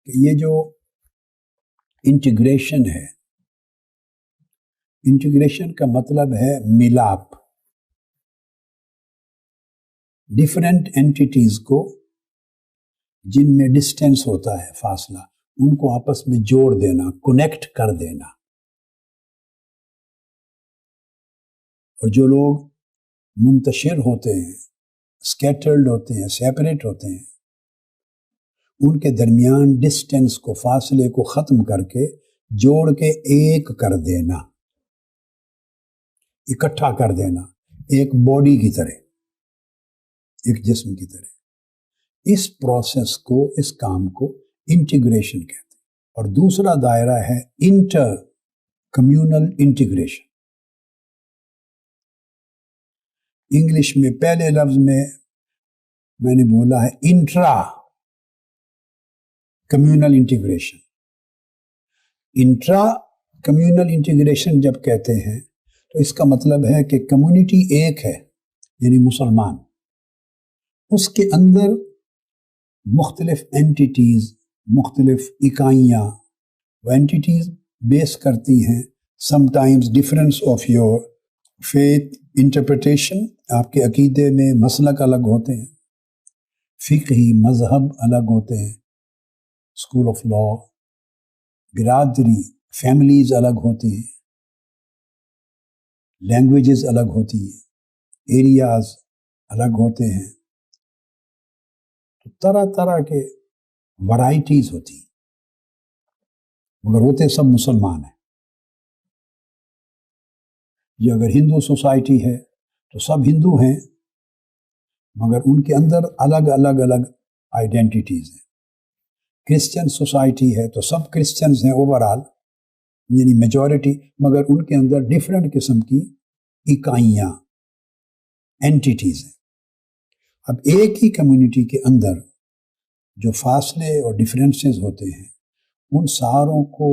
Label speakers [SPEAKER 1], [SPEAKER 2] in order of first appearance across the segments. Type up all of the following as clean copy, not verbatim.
[SPEAKER 1] کہ یہ جو انٹیگریشن ہے، انٹیگریشن کا مطلب ہے ملاپ، ڈفرینٹ اینٹیٹیز کو جن میں ڈسٹینس ہوتا ہے، فاصلہ، ان کو آپس میں جوڑ دینا، کنیکٹ کر دینا۔ اور جو لوگ منتشر ہوتے ہیں، اسکیٹرڈ ہوتے ہیں، سیپریٹ ہوتے ہیں، ان کے درمیان ڈسٹینس کو، فاصلے کو ختم کر کے جوڑ کے ایک کر دینا، اکٹھا کر دینا، ایک باڈی کی طرح، ایک جسم کی طرح۔ اس پروسیس کو، اس کام کو انٹیگریشن کہتے ہیں۔ اور دوسرا دائرہ ہے انٹر کمیونل انٹیگریشن۔ انگلش میں پہلے لفظ میں نے بولا ہے intra communal integration. Intra communal integration جب کہتے ہیں تو اس کا مطلب ہے کہ کمیونٹی ایک ہے، یعنی مسلمان، اس کے اندر مختلف اینٹیٹیز، مختلف اکائیاں، وہ اینٹیٹیز بیس کرتی ہیں some times difference of your faith interpretation, آپ کے عقیدے میں مسلک الگ ہوتے ہیں، فقہی مذہب الگ ہوتے ہیں، اسکول آف لا، برادری، فیملیز الگ ہوتی ہیں، لینگویجز الگ ہوتی ہیں، ایریاز الگ ہوتے ہیں، تو طرح طرح کے ورائٹیز ہوتی ہیں، مگر ہوتے سب مسلمان ہیں۔ یہ اگر ہندو سوسائٹی ہے تو سب ہندو ہیں، مگر ان کے اندر الگ الگ آئیڈینٹیٹیز ہیں۔ کرسچن سوسائٹی ہے تو سب کرسچنز ہیں اوورال، یعنی میجورٹی، مگر ان کے اندر ڈفرینٹ قسم کی اکائیاں، اینٹیٹیز ہیں۔ اب ایک ہی کمیونٹی کے اندر جو فاصلے اور ڈفرینسز ہوتے ہیں، ان ساروں کو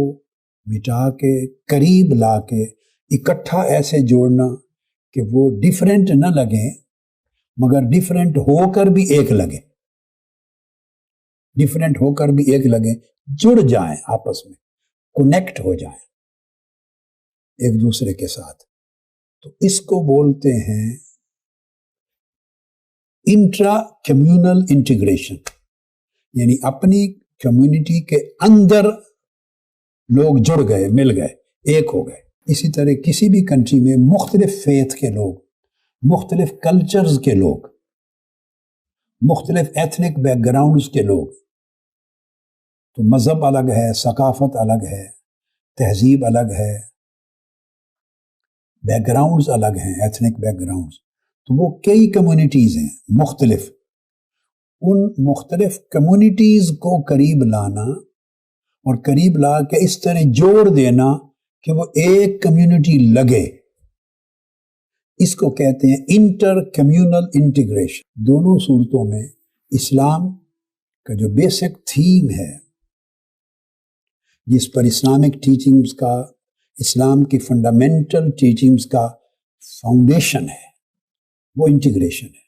[SPEAKER 1] مٹا کے قریب لا کے اکٹھا ایسے جوڑنا کہ وہ ڈفرینٹ نہ لگیں مگر ڈفرینٹ ہو کر بھی ایک لگے، ڈفرینٹ ہو کر بھی ایک لگیں، جڑ جائیں، آپس میں کنیکٹ ہو جائیں ایک دوسرے کے ساتھ۔ تو اس کو بولتے ہیں انٹرا کمیونل انٹیگریشن، یعنی اپنی کمیونٹی کے اندر لوگ جڑ گئے، مل گئے، ایک ہو گئے۔ اسی طرح کسی بھی کنٹری میں مختلف فیتھ کے لوگ، مختلف کلچرز کے لوگ، مختلف ایتھنک بیک گراؤنڈز کے لوگ، تو مذہب الگ ہے، ثقافت الگ ہے، تہذیب الگ ہے، بیک گراؤنڈز الگ ہیں، ایتھنک بیک گراؤنڈز، تو وہ کئی کمیونٹیز ہیں مختلف۔ ان مختلف کمیونٹیز کو قریب لانا اور قریب لا کے اس طرح جوڑ دینا کہ وہ ایک کمیونٹی لگے، اس کو کہتے ہیں انٹر کمیونل انٹیگریشن۔ دونوں صورتوں میں اسلام کا جو بیسک تھیم ہے، جس پر اسلامک ٹیچنگز کا، اسلام کی فنڈامنٹل ٹیچنگز کا فاؤنڈیشن ہے، وہ انٹیگریشن ہے۔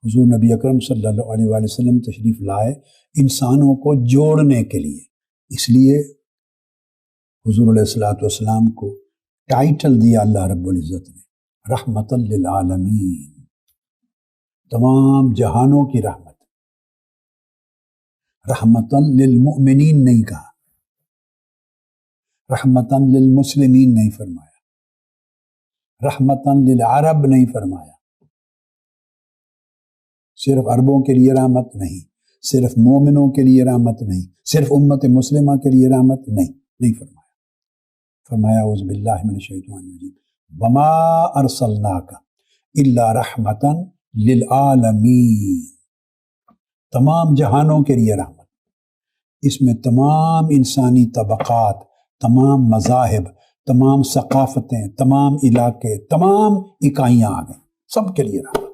[SPEAKER 1] حضور نبی اکرم صلی اللہ علیہ وآلہ وسلم تشریف لائے انسانوں کو جوڑنے کے لیے، اس لیے حضور علیہ الصلوۃ والسلام کو ٹائٹل دیا اللہ رب العزت نے رحمت للعالمین، تمام جہانوں کی رحمت۔ رحمتاً للمؤمنین نہیں کہا، رحمتاً للمسلمین نہیں فرمایا، رحمتاً للعرب نہیں فرمایا، صرف عربوں کے لیے رحمت نہیں، صرف مومنوں کے لیے رحمت نہیں، صرف امت مسلمہ کے لیے رحمت نہیں فرمایا۔ فرمایا اعوذ باللہ من الشیطان الرجیم وما ارسلناک الا رحمتا للعالمین، تمام جہانوں کے لیے رحمت۔ اس میں تمام انسانی طبقات، تمام مذاہب، تمام ثقافتیں، تمام علاقے، تمام اکائیاں آ گئیں، سب کے لیے رحمت۔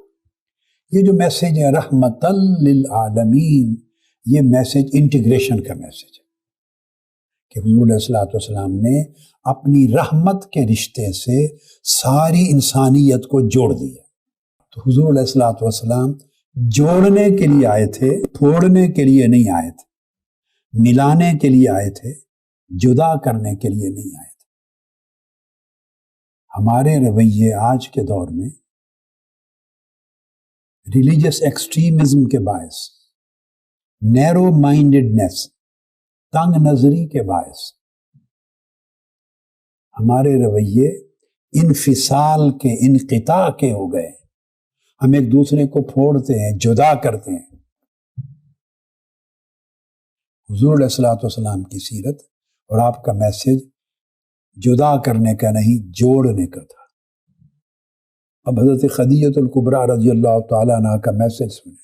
[SPEAKER 1] یہ جو میسیج ہے رحمت للعالمین، یہ میسیج انٹیگریشن کا میسیج ہے کہ حضور علیہ الصلوۃ والسلام نے اپنی رحمت کے رشتے سے ساری انسانیت کو جوڑ دیا۔ تو حضور علیہ الصلوۃ والسلام جوڑنے کے لیے آئے تھے، پھوڑنے کے لیے نہیں آئے تھے، ملانے کے لیے آئے تھے، جدا کرنے کے لیے نہیں آئے تھے۔ ہمارے رویے آج کے دور میں ریلیجس ایکسٹریمزم کے باعث، نیرو مائنڈڈنس، تنگ نظری کے باعث ہمارے رویے انفصال کے، انقطاع کے ہو گئے۔ ہم ایک دوسرے کو پھوڑتے ہیں، جدا کرتے ہیں۔ حضور علیہ الصلوۃ والسلام کی سیرت اور آپ کا میسج جدا کرنے کا نہیں، جوڑنے کا تھا۔ اب حضرت خدیجہ الکبریٰ رضی اللہ تعالیٰ عنہ کا میسج سنیں۔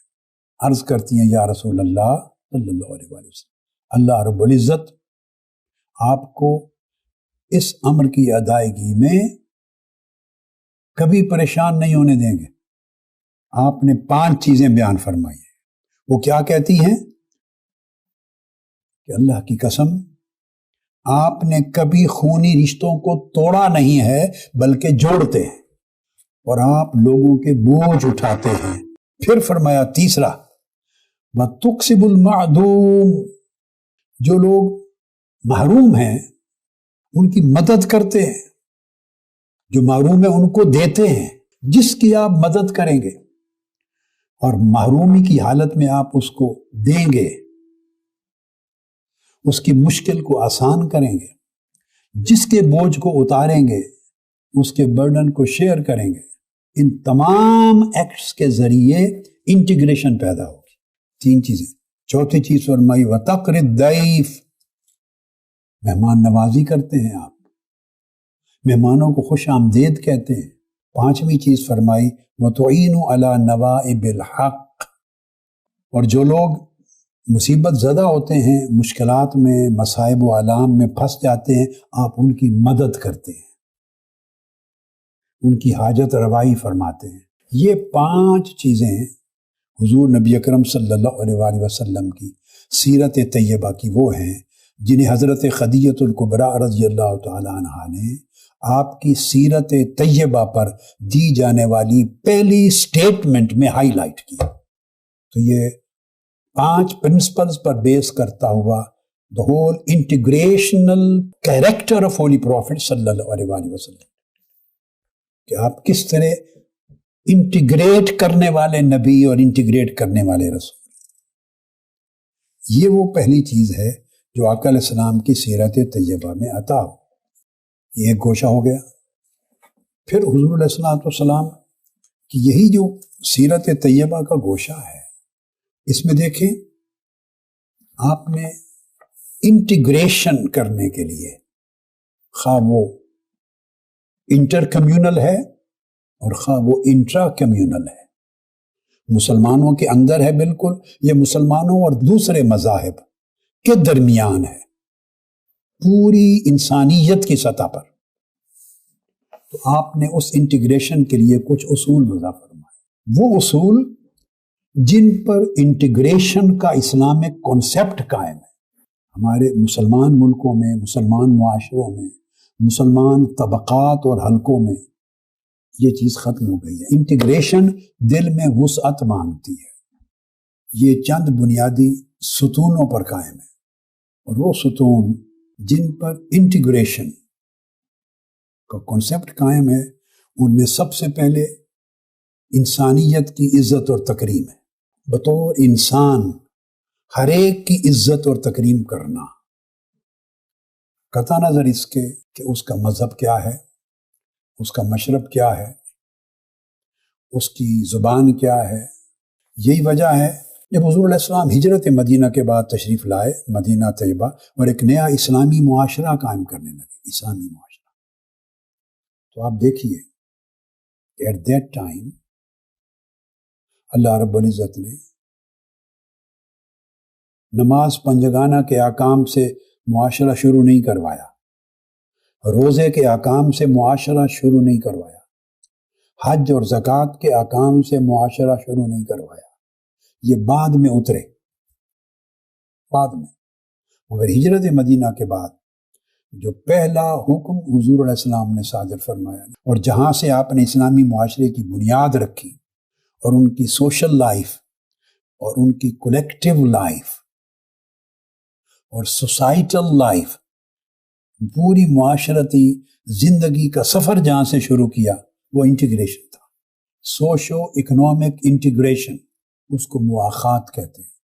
[SPEAKER 1] عرض کرتی ہیں، یا رسول اللہ صلی اللہ علیہ وسلم، اللہ رب العزت آپ کو اس امر کی ادائیگی میں کبھی پریشان نہیں ہونے دیں گے۔ آپ نے 5 چیزیں بیان فرمائی ہیں۔ وہ کیا کہتی ہیں کہ اللہ کی قسم آپ نے کبھی خونی رشتوں کو توڑا نہیں ہے بلکہ جوڑتے ہیں، اور آپ لوگوں کے بوجھ اٹھاتے ہیں۔ پھر فرمایا تیسرا، وَتُقْسِبُ الْمَعْدُومِ، جو لوگ محروم ہیں ان کی مدد کرتے ہیں، جو محروم ہے ان کو دیتے ہیں، جس کی آپ مدد کریں گے اور محرومی کی حالت میں آپ اس کو دیں گے، اس کی مشکل کو آسان کریں گے، جس کے بوجھ کو اتاریں گے، اس کے برڈن کو شیئر کریں گے۔ ان تمام ایکٹس کے ذریعے انٹیگریشن پیدا ہوگی۔ 3 چیزیں۔ چوتھی چیز فرمائی وَتَقْرِ الضَّيْفَ، مہمان نوازی کرتے ہیں آپ، مہمانوں کو خوش آمدید کہتے ہیں۔ 5ویں چیز فرمائی وَتُعِينُ عَلَى نَوَائِبِ الْحَقِّ، اور جو لوگ مصیبت زدہ ہوتے ہیں، مشکلات میں، مصائب و آلام میں پھنس جاتے ہیں، آپ ان کی مدد کرتے ہیں، ان کی حاجت روائی فرماتے ہیں۔ یہ 5 چیزیں حضور نبی اکرم صلی اللہ علیہ وآلہ وسلم کی سیرت طیبہ کی وہ ہیں جنہیں حضرت خدیجہ الکبریٰ رضی اللہ تعالی عنہا نے آپ کی سیرت طیبہ پر دی جانے والی پہلی سٹیٹمنٹ میں ہائی لائٹ کیا۔ تو یہ 5 پرنسپلز پر بیس کرتا ہوا the whole integrational character of Holy Prophet صلی اللہ علیہ وآلہ وسلم، کہ آپ کس طرح انٹیگریٹ کرنے والے نبی اور انٹیگریٹ کرنے والے رسول۔ یہ وہ پہلی چیز ہے جو آقا علیہ السلام کی سیرت طیبہ میں عطا ہو۔ یہ ایک گوشہ ہو گیا۔ پھر حضور علیہ السلام کی یہی جو سیرت طیبہ کا گوشہ ہے، اس میں دیکھیں آپ نے انٹیگریشن کرنے کے لیے، خواہ وہ انٹر کمیونل ہے اور خواہ وہ انٹرا کمیونل ہے، مسلمانوں کے اندر ہے بالکل، یہ مسلمانوں اور دوسرے مذاہب کے درمیان ہے، پوری انسانیت کی سطح پر۔ تو آپ نے اس انٹیگریشن کے لیے کچھ اصول وضع فرمائے، وہ اصول جن پر انٹیگریشن کا اسلامک کانسیپٹ قائم ہے۔ ہمارے مسلمان ملکوں میں، مسلمان معاشروں میں، مسلمان طبقات اور حلقوں میں یہ چیز ختم ہو گئی ہے۔ انٹیگریشن دل میں وسعت مانگتی ہے۔ یہ چند بنیادی ستونوں پر قائم ہے، اور وہ ستون جن پر انٹیگریشن کا کنسپٹ قائم ہے، ان میں سب سے پہلے انسانیت کی عزت اور تکریم ہے۔ بطور انسان ہر ایک کی عزت اور تکریم کرنا، قطع نظر اس کے کہ اس کا مذہب کیا ہے، اس کا مشرب کیا ہے، اس کی زبان کیا ہے۔ یہی وجہ ہے جب حضور علیہ السلام ہجرت مدینہ کے بعد تشریف لائے مدینہ طیبہ اور ایک نیا اسلامی معاشرہ قائم کرنے لگے، اسلامی معاشرہ، تو آپ دیکھیے کہ ایٹ دیٹ ٹائم اللہ رب العزت نے نماز پنجگانہ کے احکام سے معاشرہ شروع نہیں کروایا، روزے کے احکام سے معاشرہ شروع نہیں کروایا، حج اور زکوٰۃ کے احکام سے معاشرہ شروع نہیں کروایا، یہ بعد میں اترے، بعد میں۔ مگر ہجرت مدینہ کے بعد جو پہلا حکم حضور علیہ السلام نے صادر فرمایا، اور جہاں سے آپ نے اسلامی معاشرے کی بنیاد رکھی اور ان کی سوشل لائف اور ان کی کولیکٹیو لائف اور سوسائٹل لائف، پوری معاشرتی زندگی کا سفر جہاں سے شروع کیا وہ انٹیگریشن تھا، سوشو اکنامک انٹیگریشن، اس کو مواخات کہتے ہیں۔